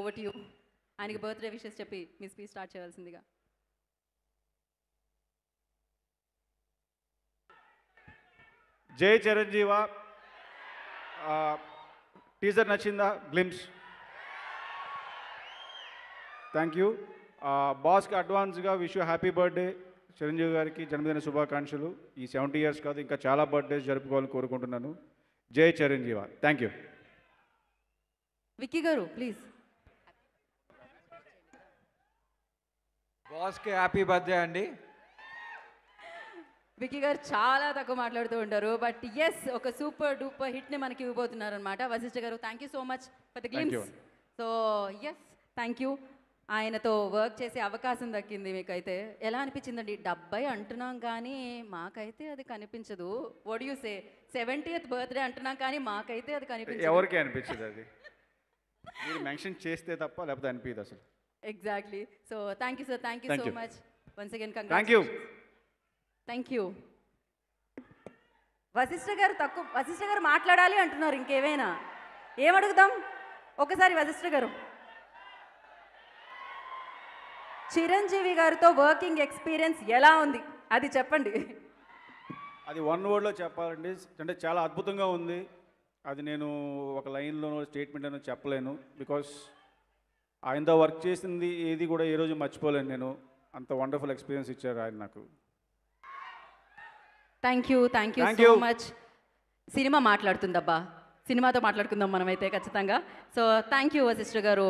Over to you. ఆయనకి birthday wishes చెప్పి మీ speech start చేయాల్సిందిగా. జై చిరంజీవ. టీజర్ నచ్చిందా? గ్లిమ్స్. Thank you. బాస్కి అడ్వాన్స్గా wish you happy birthday. Chiranjeevi గారికి జన్మదిన శుభాకాంక్షలు. ఈ 70 years కాదు, ఇంకా చాలా బర్త్డేస్ జరుపుకోవాలని కోరుకుంటున్నాను. జై చిరంజీవ. Thank you. విక్కీ గారు ప్లీజ్. బాస్కి హ్యాపీ బర్త్డే అండి. విక్కీ గారు చాలా తక్కువ మాట్లాడుతూ ఉంటారు, బట్ ఎస్ ఒక సూపర్ డూపర్ హిట్ని మనకి ఇవ్వబోతున్నారు అనమాట. వశిష్ఠ గారు thank you so much for the glimpse. So yes thank you. ఆయనతో వర్క్ చేసే అవకాశం దక్కింది. మీకైతే ఎలా అనిపించిందండి? 70 అంటున్నాం కానీ మాకైతే అది కనిపించదు. What you say? 70th birthday అంటున్నాం కానీ మాకైతే అది కనిపించదు. ఎవరికి అనిపించదు అది, మీరు మెన్షన్ చేస్తే తప్ప, లేకపోతే అనిపించదు అసలు. Exactly. So thank you sir, thank you so much once again. Thank you. Thank you. Vashishta గారు మాట్లాడాలి అంటున్నారు. ఇంకేమైనా ఏమడుగుదాం ఒకసారి వశిష్ఠ గారు. చిరంజీవి గారితో వర్కింగ్ ఎక్స్పీరియన్స్ ఎలా ఉంది అది చెప్పండి. అది 1 wordలో చెప్పాలండి అంటే చాలా అద్భుతంగా ఉంది. అది నేను ఒక లైన్లోనో స్టేట్మెంట్ అనో చెప్పలేను. బికాస్ ఆయనతో వర్క్ చేసింది ఏది కూడా ఏ రోజు మర్చిపోలేను నేను. అంత వండర్ఫుల్ ఎక్స్పీరియన్స్ ఇచ్చారు ఆయన నాకు. Thank you so much. Cinema మాట్లాడుతుందబ్బా, సినిమాతో మాట్లాడుకుందాం మనమైతే ఖచ్చితంగా. సో థ్యాంక్ యూ వశిష్ఠ గారు.